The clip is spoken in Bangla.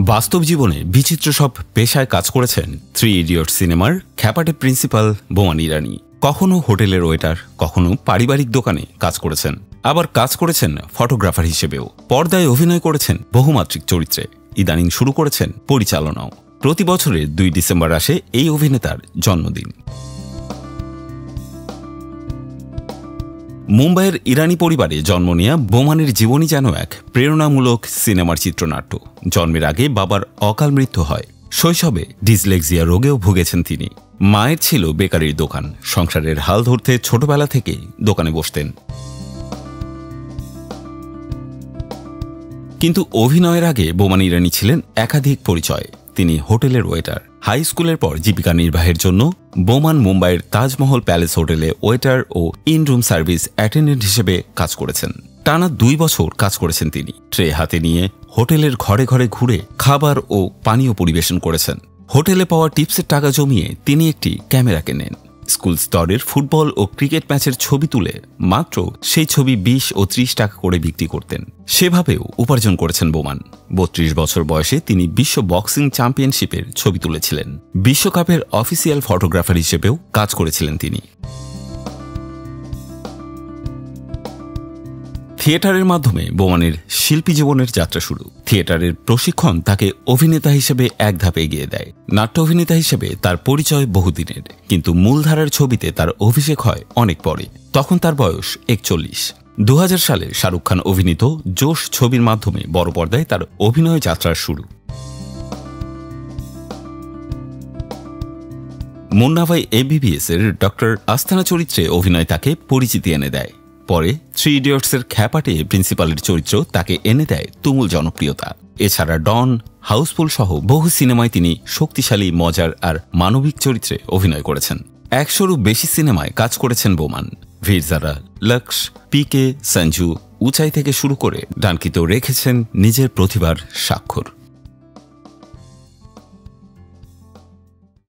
বাস্তব জীবনে বিচিত্র সব পেশায় কাজ করেছেন থ্রি ইডিয়টস সিনেমার খ্যাপাটে প্রিন্সিপাল বোমান ইরানি। কখনো হোটেলের ওয়েটার, কখনো পারিবারিক দোকানে কাজ করেছেন, আবার কাজ করেছেন ফটোগ্রাফার হিসেবেও। পর্দায় অভিনয় করেছেন বহুমাত্রিক চরিত্রে, ইদানিং শুরু করেছেন পরিচালনাও। প্রতি বছরের 2 ডিসেম্বর আসে এই অভিনেতার জন্মদিন। মুম্বাইয়ের ইরানি পরিবারে জন্ম নেয়া বোমানের জীবনই যেন এক প্রেরণামূলক সিনেমার চিত্রনাট্য। জন্মের আগে বাবার অকাল মৃত্যু হয়। শৈশবে ডিসলেক্সিয়া রোগেও ভুগেছেন তিনি। মায়ের ছিল বেকারির দোকান। সংসারের হাল ধরতে ছোটবেলা থেকেই দোকানে বসতেন। কিন্তু অভিনয়ের আগে বোমান ইরানি ছিলেন একাধিক পরিচয়। তিনি হোটেলের ওয়েটার। হাই স্কুলের পর জীবিকা নির্বাহের জন্য বোমান মুম্বাইয়ের তাজমহল প্যালেস হোটেলে ওয়েটার ও ইন রুম সার্ভিস অ্যাটেন্ডেন্ট হিসেবে কাজ করেছেন। টানা 2 বছর কাজ করেছেন তিনি। ট্রে হাতে নিয়ে হোটেলের ঘরে ঘরে ঘুরে খাবার ও পানীয় পরিবেশন করেছেন। হোটেলে পাওয়া টিপসের টাকা জমিয়ে তিনি একটি ক্যামেরা কেনেন। স্কুল স্তরের ফুটবল ও ক্রিকেট ম্যাচের ছবি তুলে মাত্র সেই ছবি 20 ও 30 টাকা করে বিক্রি করতেন। সেভাবেও উপার্জন করেছেন বোমান। 32 বছর বয়সে তিনি বিশ্ব বক্সিং চ্যাম্পিয়নশিপের ছবি তুলেছিলেন। বিশ্বকাপের অফিসিয়াল ফটোগ্রাফার হিসেবেও কাজ করেছিলেন তিনি। থিয়েটারের মাধ্যমে বোমানের শিল্পী জীবনের যাত্রা শুরু। থিয়েটারের প্রশিক্ষণ তাকে অভিনেতা হিসেবে এক ধাপে এগিয়ে দেয়। নাট্য অভিনেতা হিসেবে তার পরিচয় বহুদিনের, কিন্তু মূলধারার ছবিতে তার অভিষেক হয় অনেক পরে। তখন তার বয়স 41। 2000 সালে শাহরুখ খান অভিনীত জোশ ছবির মাধ্যমে বড় পর্দায় তার অভিনয় যাত্রার শুরু। মুন্না ভাই MBBS এর ডক্টর আস্তানা চরিত্রে অভিনয় তাকে পরিচিতি এনে দেয়। পরে থ্রি ইডিয়টসের খ্যাপাটে প্রিন্সিপালের চরিত্র তাকে এনে দেয় তুমুল জনপ্রিয়তা। এছাড়া ডন, হাউসফুল সহ বহু সিনেমায় তিনি শক্তিশালী, মজার আর মানবিক চরিত্রে অভিনয় করেছেন। 100-রও বেশি সিনেমায় কাজ করেছেন বোমান। ভিরজারা, লক্স, পিকে, সঞ্জু, উঁচাই থেকে শুরু করে ডানকিতেও রেখেছেন নিজের প্রতিভার স্বাক্ষর।